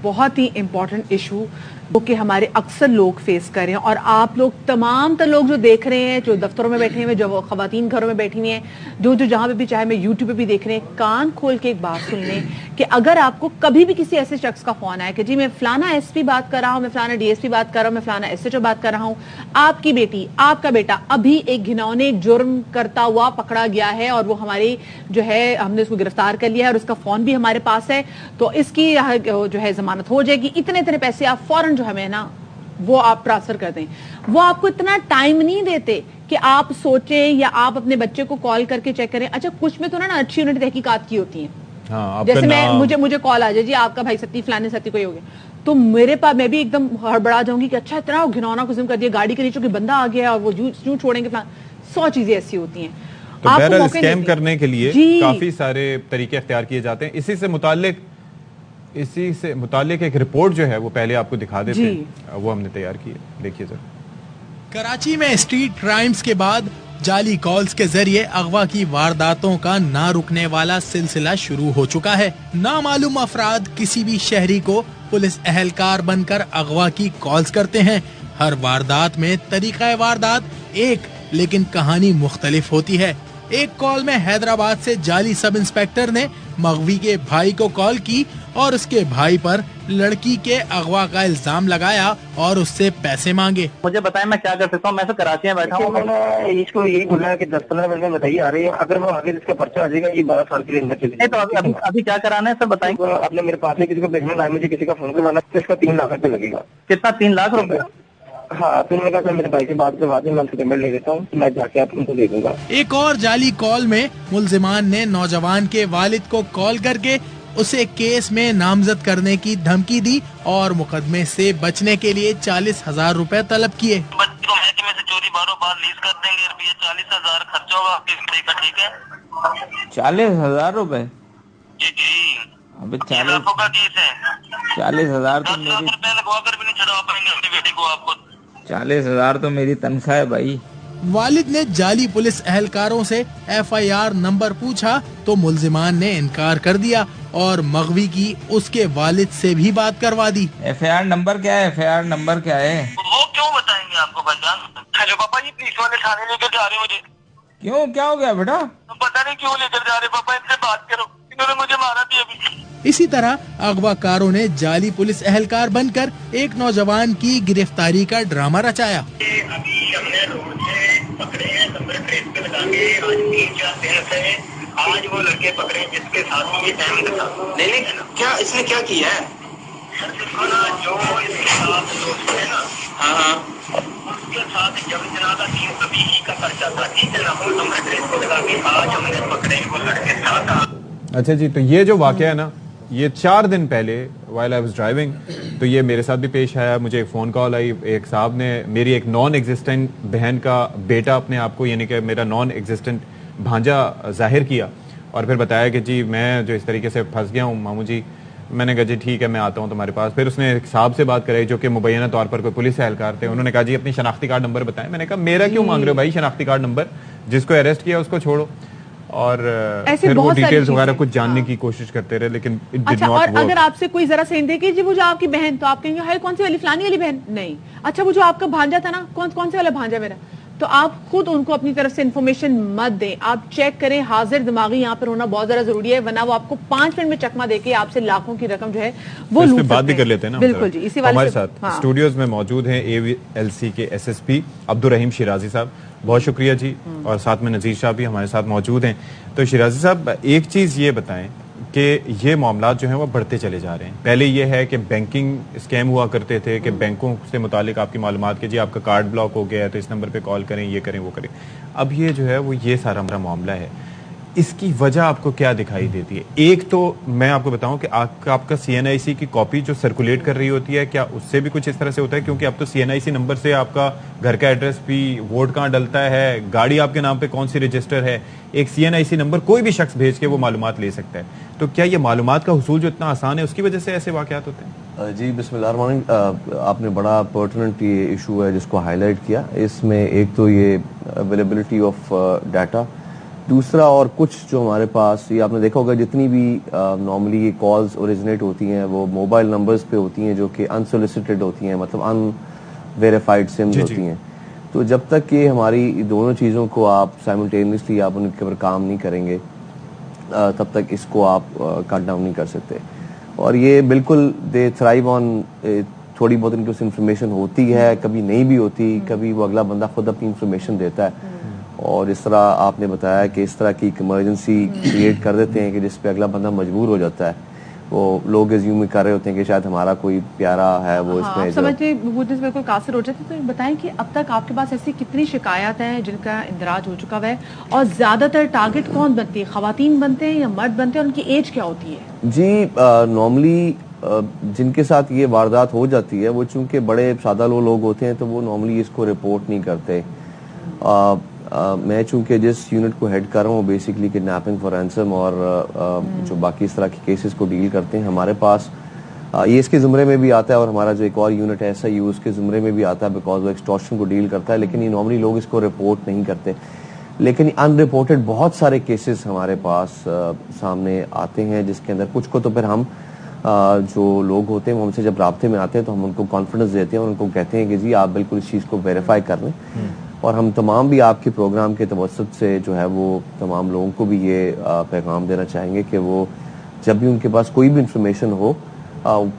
بہت ہی important issue جو کہ ہمارے اکثر لوگ فیس کر رہے ہیں، اور آپ لوگ تمام تر لوگ جو دیکھ رہے ہیں، جو دفتروں میں بیٹھے ہوئے، جو خواتین گھروں میں بیٹھی ہوئی ہیں، جو جہاں پہ بھی چاہے میں یوٹیوب پہ بھی دیکھ رہے ہیں، کان کھول کے ایک بات سن لیں کہ اگر آپ کو کبھی بھی کسی ایسے شخص کا فون آئے کہ جی میں فلانا ایس پی بات کر رہا ہوں، میں فلانا ڈی ایس پی بات کر رہا ہوں، میں فلانا ایس ایچ او بات کر رہا ہوں، آپ کی بیٹی، آپ کا بیٹا ابھی ایک گھنونے جرم کرتا ہوا پکڑا گیا ہے اور وہ ہماری جو ہے ہم نے اس کو گرفتار کر لیا ہے اور اس کا فون بھی ہمارے پاس ہے، تو اس کی جو ہے ضمانت ہو جائے گی، اتنے پیسے آپ فوراً جو ہمیں نا وہ آپ ٹرانسفر کر دیں. وہ آپ کو اتنا ٹائم نہیں دیتے کہ آپ سوچیں یا آپ اپنے بچے کو کال کر کے چیک کریں. اچھا کچھ میں تو نا اچھی انہوں نے تحقیقات کی ہوتی ہیں، جیسے مجھے کال آ جائے جی آپ کا بھائی ستی فلانے ستی کوئی ہو گیا، تو میرے پاس میں بھی ایک دم ہڑبڑا جاؤں گی کہ اچھا اتنا گھنونا قسم کر دیا، گاڑی کے نیچے کوئی بندہ آ گیا اور وہ یوں چھوڑیں گے، 100 چیزیں ایسی ہوتی ہیں. تو بہرحال اسکیم کرنے کے لیے کافی سارے طریقے اختیار کیے جاتے ہیں. اسی سے متعلق ایک رپورٹ جو ہے وہ پہلے آپ کو دکھا دیتے ہیں، وہ ہم نے تیار کی ہے، دیکھیے ذرا. کراچی میں اسٹریٹ کرائمز کے بعد جعلی کالز کے ذریعے اغوا کی وارداتوں کا نہ رکنے والا سلسلہ شروع ہو چکا ہے. نامعلوم افراد کسی بھی شہری کو پولیس اہلکار بن کر اغوا کی کالز کرتے ہیں. ہر واردات میں طریقہ واردات ایک لیکن کہانی مختلف ہوتی ہے. ایک کال میں حیدرآباد سے جعلی سب انسپیکٹر نے مغوی کے بھائی کو کال کی اور اس کے بھائی پر لڑکی کے اغوا کا الزام لگایا اور اس سے پیسے مانگے. مجھے بتائیں میں کیا کر سکتا ہوں، میں تو کراچی میں بیٹھا ہوں. میں نے اس کو یہی بولا کہ 10-15 منٹ میں بتائیے آ رہی ہے، اگر وہ آگے اس کا پرچہ آ جائے گا یہ 12 سال کے لیے اندر چلی جائے گا. تو ابھی کیا کرانا ہے سر بتائیں. آپ نے میرے پاس میں کسی کو بھیجنا ہے، مجھے کسی کا فون کروانا ہے، اس کا 3 لاکھ روپے لگے گا. کتنا؟ 3 لاکھ روپے؟ ہاں. تو میں نے کہا میرے بھائی سے بات کروا دیں، میں ان کو پیمنٹ لے دیتا ہوں، میں جا کے آپ ان کو دے دوں گا. ایک اور جعلی کال میں ملزمان نے نوجوان کے والد کو کال کر کے اسے کیس میں نامزد کرنے کی دھمکی دی اور مقدمے سے بچنے کے لیے 40,000 روپے طلب کیے. بچے کو محکمے سے چوری باروں بار لیز کر دیں گے، روپیہ 40,000 خرچہ ہوگا آپ کے کا. ٹھیک ہے 40,000 روپے؟ جی ابھی 40,000 تو میری روپے لگوا کر بھی نہیں چھڑا پائیں گے اپنی بیٹی کو. آپ کو 40,000 تو میری تنخواہ ہے بھائی. والد نے جعلی پولیس اہلکاروں سے FIR نمبر پوچھا تو ملزمان نے انکار کر دیا اور مغوی کی اس کے والد سے بھی بات کروا دی. FIR نمبر کیا ہے؟ FIR نمبر کیا ہے؟ وہ کیوں بتائیں گے آپ کو بھائی جان؟ ہیلو پاپا جی پولیس والے تھانے لے کر جا رہے ہیں مجھے. کیوں کیا ہو گیا بیٹا؟ پتہ نہیں کیوں لے کر جا رہے پاپا، ان سے بات کرو، انہوں نے مجھے مارا بھی ابھی. اسی طرح اغوا کاروں نے جعلی پولیس اہلکار بن کر ایک نوجوان کی گرفتاری کا ڈرامہ رچایا. ابھی ہم نے روڈ سے پکڑے ہیں، نمبر پلیٹ پہ لگا کے آج 3-4 دن سے آج وہ لڑکے پکڑے جس کے ساتھ یہ ٹائم تھا. نہیں کیا اس نے کیا کیا ہے؟ جو اس کے ساتھ دوست ہے نا، ہاں اس کے ساتھ جب جنازہ 320 کا پرچہ تھا، ٹھیک ہے نا، وہ نمبر پلیٹ پہ لگا کے آج ہم نے پکڑے وہ لڑکے ساتھ. اچھا جی، تو یہ جو واقعہ ہے نا، یہ 4 دن پہلے while I was driving تو یہ میرے ساتھ بھی پیش آیا. مجھے ایک فون کال آئی، ایک صاحب نے میری ایک نان ایگزسٹنٹ بہن کا بیٹا اپنے آپ کو یعنی کہ میرا نان ایگزسٹنٹ بھانجا ظاہر کیا اور پھر بتایا کہ جی میں جو اس طریقے سے پھنس گیا ہوں ماموں جی. میں نے کہا جی ٹھیک ہے میں آتا ہوں تمہارے پاس. پھر اس نے ایک صاحب سے بات کرائی جو کہ مبینہ طور پر کوئی پولیس اہلکار تھے. انہوں نے کہا جی اپنی شناختی کارڈ نمبر بتائیں. میں نے کہا میرا کیوں مانگ رہے ہو بھائی شناختی کارڈ نمبر؟ جس کو اریسٹ کیا اس کو چھوڑو. اور پھر وہ ڈیٹیلز وغیرہ کچھ جاننے کی کوشش کرتے رہے لیکن اچھا. اور اگر آپ سے کوئی ذرا سین دے کہ جی وہ جو آپ کی بہن، تو آپ کہیں گے ہائی کون سی والی فلانی والی بہن؟ نہیں. اچھا وہ جو آپ کا بھانجا تھا نا، کون سے والا بھانجا میرا؟ تو آپ خود ان کو اپنی طرف سے انفارمیشن مت دیں. آپ چیک کریں. حاضر دماغی یہاں پر ہونا بہت زیادہ ضروری ہے، ورنہ وہ آپ کو 5 منٹ میں چکما دے کے آپ سے لاکھوں کی رقم جو ہے وہ لوٹ سکتے ہیں. بات بھی کر لیتے ہیں نا. بالکل جی. اسی والے ہمارے ساتھ اسٹوڈیوز میں موجود ہیں AVLC کے SSP عبدالرحیم شیرازی صاحب. بہت شکریہ جی. اور ساتھ میں نذیر شاہ بھی ہمارے ساتھ موجود ہیں. تو شیرازی صاحب ایک چیز یہ بتائیں کہ یہ معاملات جو ہیں وہ بڑھتے چلے جا رہے ہیں. پہلے یہ ہے کہ بینکنگ اسکیم ہوا کرتے تھے کہ بینکوں سے متعلق آپ کی معلومات کہ جی آپ کا کارڈ بلاک ہو گیا ہے تو اس نمبر پہ کال کریں، یہ کریں وہ کریں. اب یہ جو ہے وہ یہ سارا ہمارا معاملہ ہے. اس کی وجہ آپ کو کیا دکھائی دیتی ہے؟ ایک تو میں آپ کو بتاؤں کہ آپ کا CNIC کی کاپی جو سرکولیٹ کر رہی ہوتی ہے کیا اس سے بھی کچھ اس طرح سے ہوتا ہے؟ کیونکہ اب تو CNIC نمبر سے آپ کا گھر کا ایڈریس بھی، ووٹ کہاں ڈلتا ہے، گاڑی آپ کے نام پہ کون سی رجسٹر ہے، ایک CNIC نمبر کوئی بھی شخص بھیج کے وہ معلومات لے سکتا ہے. تو کیا یہ معلومات کا حصول جو اتنا آسان ہے اس کی وجہ سے ایسے واقعات ہوتے ہیں؟ جی بسم اللہ الرحمن الرحیم. آپ نے بڑا پرٹننٹ یہ ایشو ہے جس کو ہائی لائٹ کیا. اس میں ایک تو یہ اویلیبلٹی آف ڈیٹا دوسرا اور کچھ جو ہمارے پاس یہ آپ نے دیکھا ہوگا جتنی بھی نارملی یہ کالز اوریجنیٹ ہوتی ہیں وہ موبائل نمبرز پہ ہوتی ہیں جو کہ انسولیسیٹڈ ہوتی ہیں, مطلب ان ویریفائڈ سمز ہوتی ہیں. تو جب تک کہ ہماری دونوں چیزوں کو آپ سائملٹینیسلی آپ ان کے اوپر کام نہیں کریں گے تب تک اس کو آپ کٹ ڈاؤن نہیں کر سکتے. اور یہ بالکل دے تھرائیو آن تھوڑی بہت ان کو انفارمیشن ہوتی ہے, کبھی نہیں بھی ہوتی, کبھی وہ اگلا بندہ خود اپنی انفارمیشن دیتا ہے اور اس طرح آپ نے بتایا کہ اس طرح کی ایک ایمرجنسی کریٹ کر دیتے ہیں کہ جس پہ اگلا بندہ مجبور ہو جاتا ہے. وہ لوگ ایزیوم کر رہے ہوتے ہیں کہ شاید ہمارا کوئی پیارا ہے وہ اس میں سمجھتے وہ جس بالکل قاصر ہو جاتے. تو بتائیں کہ اب تک آپ کے پاس ایسی کتنی شکایات ہیں جن کا اندراج ہو چکا ہے, اور زیادہ تر ٹارگٹ کون بنتی ہے, خواتین بنتے ہیں یا مرد بنتے ہیں, ان کی ایج کیا ہوتی ہے؟ جی نارملی جن کے ساتھ یہ واردات ہو جاتی ہے وہ چونکہ بڑے سادہ لوگ ہوتے ہیں تو وہ نارملی اس کو رپورٹ نہیں کرتے. میں چونکہ جس یونٹ کو ہیڈ کر رہا ہوں بیسکلی کڈنیپنگ فار رینسم اور جو باقی اس طرح کے کیسز کو ڈیل کرتے ہیں, ہمارے پاس یہ اس کے زمرے میں بھی آتا ہے اور ہمارا جو ایک اور یونٹ ہے ایسا اس کے زمرے میں بھی آتا ہے بیکاز وہ ایکسٹورشن کو ڈیل کرتا ہے, لیکن یہ نارملی لوگ اس کو رپورٹ نہیں کرتے. لیکن ان رپورٹڈ بہت سارے کیسز ہمارے پاس سامنے آتے ہیں جس کے اندر کچھ کو تو پھر ہم جو لوگ ہوتے ہیں وہ ہم سے جب رابطے میں آتے ہیں تو ہم ان کو کانفیڈنس دیتے ہیں اور ان کو کہتے ہیں کہ جی آپ بالکل اس چیز کو ویریفائی کر لیں, اور ہم تمام بھی آپ کے پروگرام کے توسط سے جو ہے وہ تمام لوگوں کو بھی یہ پیغام دینا چاہیں گے کہ وہ جب بھی ان کے پاس کوئی بھی انفارمیشن ہو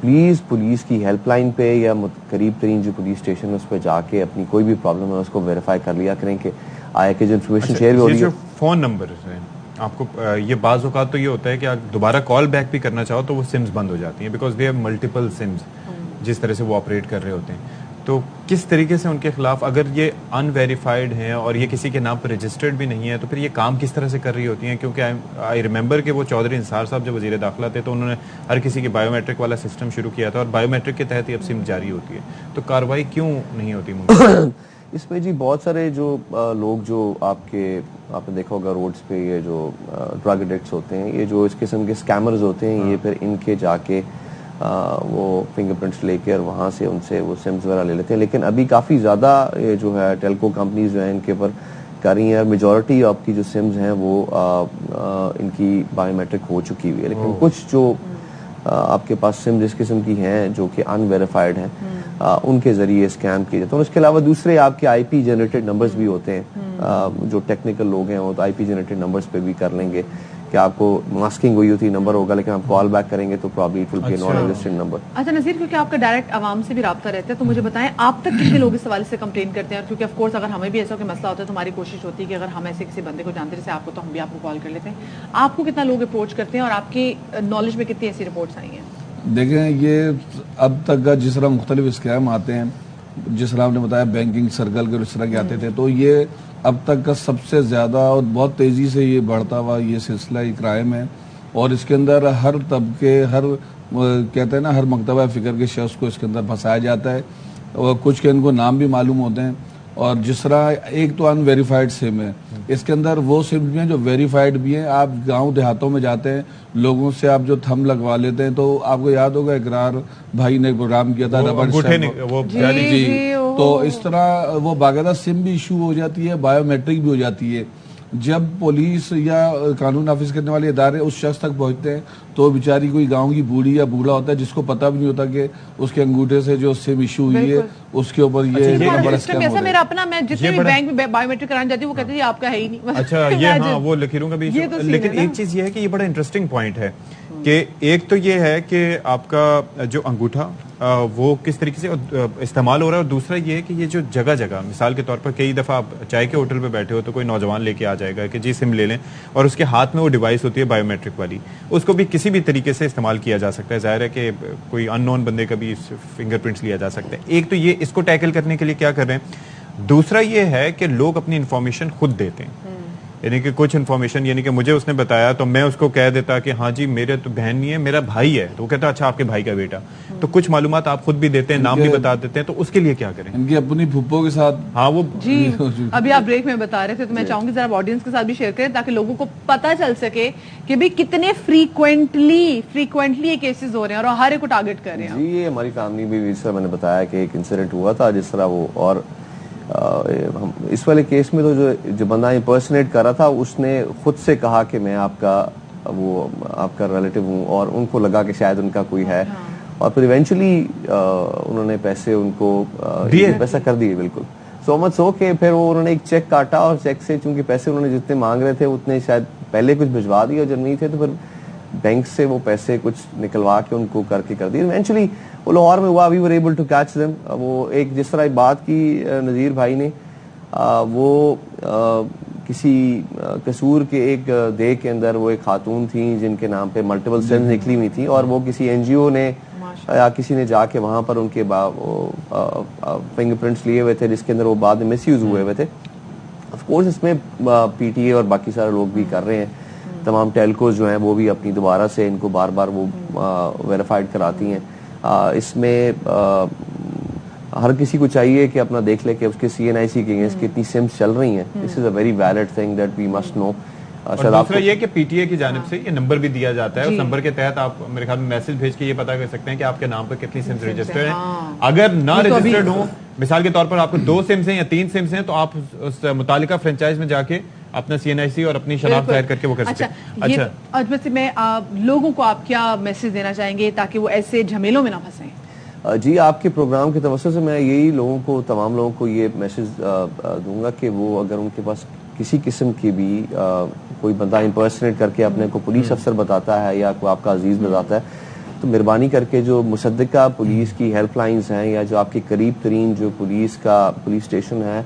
پلیز پولیس کی ہیلپ لائن پہ یا قریب ترین جو پولیس اسٹیشن ہے اس پہ جا کے اپنی کوئی بھی پرابلم ہے اس کو ویریفائی کر لیا کریں کہ آیا کہ جو انفارمیشن شیئر ہو رہی ہے. فون نمبر آپ کو یہ بعض اوقات تو یہ ہوتا ہے کہ آپ دوبارہ کال بیک بھی کرنا چاہو تو وہ سمز بند ہو جاتی ہیں because they have multiple SIMs جس طرح سے وہ آپریٹ کر رہے ہوتے ہیں. تو کس طریقے سے ان کے خلاف اگر یہ ان ویریفائڈ ہیں اور یہ کسی کے نام پر رجسٹرڈ بھی نہیں ہے تو پھر یہ کام کس طرح سے کر رہی ہوتی ہیں؟ کیونکہ آئی ریمبر کہ وہ چودھری انصار صاحب جب وزیر داخلہ تھے تو انہوں نے ہر کسی کے بایو میٹرک والا سسٹم شروع کیا تھا اور بایو میٹرک کے تحت ہی اب سم جاری ہوتی ہے, تو کارروائی کیوں نہیں ہوتی ممکن؟ اس میں جی بہت سارے جو لوگ جو آپ نے دیکھا ہوگا روڈز پہ یہ جو ڈرگ ایڈکٹس ہوتے ہیں, یہ جو اس قسم کے سکیمرز ہوتے ہیں, یہ پھر ان کے جا کے وہ فنگر پرنٹس لے کے اور وہاں سے ان سے وہ سمز وغیرہ لے لیتے ہیں. لیکن ابھی کافی زیادہ یہ جو ہے ٹیلکو کمپنیز جو ہیں ان کے اوپر کر رہی ہیں, میجورٹی آپ کی جو سمز ہیں وہ ان کی بایو میٹرک ہو چکی ہوئی ہے. لیکن کچھ جو آپ کے پاس سمز اس قسم کی ہیں جو کہ ان ویریفائڈ ہیں ان کے ذریعے اسکیم کیے جاتے ہیں. اور اس کے علاوہ دوسرے آپ کے آئی پی جنریٹڈ نمبرز بھی ہوتے ہیں, جو ٹیکنیکل لوگ ہیں وہ تو آئی پی جنریٹڈ نمبرز پہ بھی کر لیں گے کہ آپ کو ماسکنگ ہوئی ہوتی نمبر ہوگا لیکن آپ کال بیک کریں گے تو probably it will be non existing number. اچھا نذیر, کیونکہ آپ کا ڈائریکٹ عوام سے بھی رابطہ رہتا ہے تو مجھے بتائیں آپ تک کتنے لوگ اس حوالے سے کمپلین کرتے ہیں؟ اور کیونکہ آف کورس اگر ہمیں بھی ایسا کوئی مسئلہ ہوتا ہے تو ہماری کوشش ہوتی ہے کہ اگر ہم ایسے کسی بندے کو جانتے جیسے آپ کو تو ہم بھی آپ کو کال کر لیتے ہیں. آپ کو کتنا لوگ اپروچ کرتے ہیں اور آپ کی نالج میں کتنی ایسی رپورٹس آئی ہیں؟ دیکھیں یہ اب تک کا جس طرح مختلف اسکیم آتے ہیں, جس طرح آپ نے بتایا بینکنگ سرکل کے اس طرح کے آتے تھے, تو یہ اب تک کا سب سے زیادہ اور بہت تیزی سے یہ بڑھتا ہوا یہ سلسلہ کرائم ہے. اور اس کے اندر ہر طبقے ہر کہتے ہیں نا ہر مکتبہ فکر کے شخص کو اس کے اندر پھنسایا جاتا ہے, اور کچھ کے ان کو نام بھی معلوم ہوتے ہیں. اور جس طرح ایک تو ان ویریفائڈ سم ہے, اس کے اندر وہ سم بھی ہیں جو ویریفائڈ بھی ہیں. آپ گاؤں دیہاتوں میں جاتے ہیں, لوگوں سے آپ جو تھم لگوا لیتے ہیں, تو آپ کو یاد ہوگا اقرار بھائی نے پروگرام کیا تھا ربڑ جی, تو اس طرح وہ باقاعدہ سم بھی ایشو ہو جاتی ہے, بایو میٹرک بھی ہو جاتی ہے. جب پولیس یا قانون نافذ کرنے والے ادارے اس شخص تک پہنچتے ہیں تو بیچاری کوئی گاؤں کی بوڑھی یا بوڑھا ہوتا ہے جس کو پتہ بھی نہیں ہوتا کہ اس کے انگوٹھے سے جو سم ایشو ہوئی ہے اس کے اوپر یہ بڑا اسکیم ہوتا ہے. میرا اپنا, میں جتنے بھی بینک میں بایو میٹرک کرانے جاتی ہوں وہ کہتے ہیں آپ کا ہے ہی نہیں. اچھا یہ ہاں وہ لکیروں کا بھی. لیکن ایک چیز یہ ہے کہ یہ بڑا انٹرسٹنگ پوائنٹ ہے کہ ایک تو یہ ہے کہ آپ کا جو انگوٹھا وہ کس طریقے سے استعمال ہو رہا ہے, اور دوسرا یہ ہے کہ یہ جو جگہ جگہ مثال کے طور پر کئی دفعہ آپ چائے کے ہوٹل پہ بیٹھے ہو تو کوئی نوجوان لے کے آ جائے گا کہ جی سم لے لیں, اور اس کے ہاتھ میں وہ ڈیوائس ہوتی ہے بایو میٹرک والی, اس کو بھی کسی بھی طریقے سے استعمال کیا جا سکتا ہے. ظاہر ہے کہ کوئی ان نون بندے کا بھی فنگر پرنٹس لیا جا سکتا ہے. ایک تو یہ اس کو ٹیکل کرنے کے لیے کیا کر رہے ہیں, دوسرا یہ ہے کہ لوگ اپنی انفارمیشن خود دیتے ہیں, یعنی کہ کچھ انفارمیشن یعنی کہ مجھے اس نے بتایا تو میں اس کو کہہ دیتا کہ ہاں جی میرے تو بہن نہیں ہے میرا بھائی ہے, تو وہ کہتا اچھا آپ کے بھائی کا بیٹا. تو کچھ معلومات آپ خود بھی دیتے ہیں, نام بھی بتا دیتے ہیں, تو اس کے لیے کیا کریں؟ ان کی اپنی پھپھو کے ساتھ. ہاں وہ جی ابھی آپ بریک میں بتا رہے تھے تو میں چاہوں گی ذرا آڈینس کے ساتھ بھی شیئر کریں تاکہ لوگوں کو پتہ چل سکے کہ بھی کتنے فریکوینٹلی یہ کیسز ہو رہے ہیں اور ہر ایک کو ٹارگٹ کر رہے ہیں. جی یہ ہماری فیملی بھی جس طرح میں نے بتایا کہ ایک انسیڈنٹ ہوا تھا جس طرح وہ, اور اس والے کیس میں تو جو بندہ امپرسنیٹ کر رہا تھا اس نے خود سے کہا کہ میں آپ کا ریلیٹو ہوں, اور ان کو لگا کہ شاید ان کا کوئی ہے, اور پھر ایونچولی انہوں نے پیسے ان کو پیسہ کر دیے بالکل. سو مچ سو کہ پھر وہ انہوں نے ایک چیک کاٹا, اور چیک سے چونکہ پیسے انہوں نے جتنے مانگ رہے تھے اتنے شاید پہلے کچھ بھجوا دیے, اور جب نہیں تھے تو پھر بینک سے وہ پیسے کچھ نکلوا کے ان کو کر دیے. ایونچولی وہ لاہور میں ہوا, we were able to catch them. وہ ایک جس طرح بات کی نذیر بھائی نے, وہ کسی قصور کے ایک دیہ کے اندر وہ ایک خاتون تھیں جن کے نام پہ ملٹیپل سینز نکلی ہوئی تھیں, اور وہ کسی این جی او نے یا کسی نے جا کے وہاں پر ان کے فنگر پرنٹس لیے ہوئے تھے, جس کے اندر وہ بعد میں مس یوز ہوئے ہوئے تھے. آف کورس اس میں پی ٹی اے اور باقی سارے لوگ بھی کر رہے ہیں, تمام ٹیلکوز جو ہیں وہ بھی اپنی دوبارہ سے ان کو بار بار وہ ویریفائڈ کراتی ہیں. اس میں ہر کسی کو چاہیے کہ اپنا دیکھ لے کہ اس کے سی این آئی سی کے اگینسٹ کتنی سمز چل رہی ہیں. This is a very valid thing that we must know. اور دوسرا یہ کہ پی ٹی اے کی جانب سے یہ نمبر بھی دیا جاتا ہے, اس نمبر کے تحت آپ میرے خیال میں میسج بھیج کے یہ پتا کر سکتے ہیں کہ آپ کے نام پہ کتنی سمز رجسٹرڈ ہیں. اگر نہ رجسٹرڈ ہوں, مثال کے طور پر آپ کو 2 سمز ہیں یا 3 سمز ہیں, تو آپ اس متعلقہ فرنچائز میں جا کے اپنا سی این آئی سی اور اپنی شناخت ظاہر کر کے وہ کر سکتے ہیں. اچھا, اجمل سے میں لوگوں کو آپ کیا میسج دینا چاہیں گے تاکہ وہ ایسے جھمیلوں میں نہ پھنسیں؟ جی, آپ کے پروگرام کے توسط سے میں یہی تمام لوگوں کو یہ میسج دوں گا کہ وہ اگر ان کے پاس کسی قسم کی بھی کوئی بندہ امپرسنیٹ کر کے اپنے کو پولیس افسر بتاتا ہے یا کوئی آپ کا عزیز بتاتا ہے, تو مہربانی کر کے جو مصدقہ پولیس کی ہیلپ لائنز ہیں یا جو آپ کے قریب ترین جو پولیس اسٹیشن ہے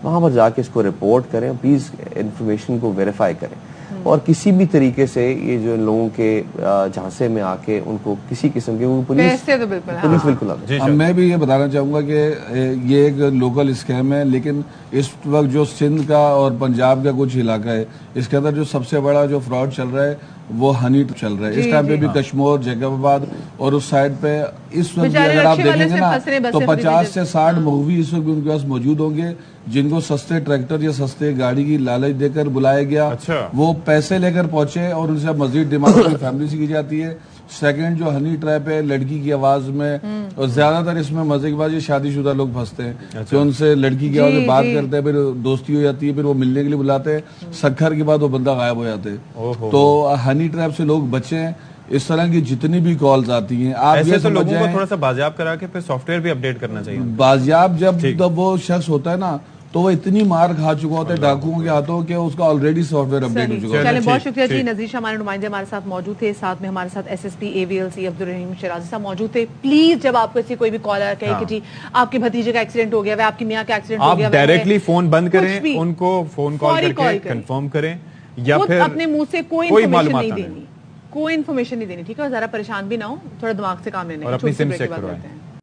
وہاں پر جا کے اس کو رپورٹ کریں. پلیز انفارمیشن کو ویریفائی کریں, اور کسی بھی طریقے سے یہ جو لوگوں کے جھانسے میں آ کے ان کو کسی قسم کے پولیس بالکل. میں بھی یہ بتانا چاہوں گا کہ یہ ایک لوکل اسکیم ہے, لیکن اس وقت جو سندھ کا اور پنجاب کا کچھ علاقہ ہے اس کے اندر جو سب سے بڑا جو فراڈ چل رہا ہے وہ ہنی چل رہا ہے. اس ٹائم پہ بھی کشمور, جیکب آباد اور اس سائڈ پہ اس وقت اگر آپ دیکھیں گے نا تو 50 سے 60 مغوی اس وقت بھی ان کے پاس موجود ہوں گے جن کو سستے ٹریکٹر یا سستے گاڑی کی لالچ دے کر بلایا گیا, وہ پیسے لے کر پہنچے اور ان سے مزید ڈیمانڈ اپنی فیملی سے کی جاتی ہے. سیکنڈ جو ہنی ٹریپ ہے لڑکی کی آواز میں, اور زیادہ تر اس میں مزے کی بات یہ شادی شدہ لوگ پھنستے ہیں کہ ان سے لڑکی کی آواز میں بات کرتے ہیں, پھر دوستی ہو جاتی ہے, پھر وہ ملنے کے لیے بلاتے ہیں, سکھر کے بعد وہ بندہ غائب ہو جاتے ہیں. تو ہنی ٹریپ سے لوگ بچیں. اس طرح کی جتنی بھی کالز آتی ہیں آپ یہ تو لوگوں کو تھوڑا سا بازیاب کرا کے پھر سافٹ ویئر بھی اپڈیٹ کرنا چاہیے. بازیاب جب وہ شخص ہوتا ہے نا تو وہ اتنی مار کھا چکا ہوتا ہے ڈاکوؤں کے ہاتھوں کہ اس کا آلریڈی سافٹ ویئر اپڈیٹ ہو چکا ہے. بہت شکریہ جی. نذیر شاہ ہمارے نمائندے ہمارے ساتھ موجود تھے, ساتھ میں ہمارے ساتھ S S P A V L C Abdul Rahim Shirazi صاحب موجود تھے. پلیز جب آپ کو ایسی کوئی بھی کال آیا کہے کہ جی آپ کے بھتیجے کا ایکسیڈنٹ ہو گیا ہے, آپ کی میاں کا ایکسیڈنٹ ہو گیا ہے, آپ ڈائریکٹلی فون بند کریں, ان کو فون کال کر کے کنفرم کریں, یا پھر اپنے منہ سے کوئی انفارمیشن نہیں دینی, کوئی انفارمیشن نہیں دینی, ٹھیک ہے. ذرا پریشان بھی نہ ہو, تھوڑا دماغ سے کام لینے. اور اپنی سم چیک کروائیں.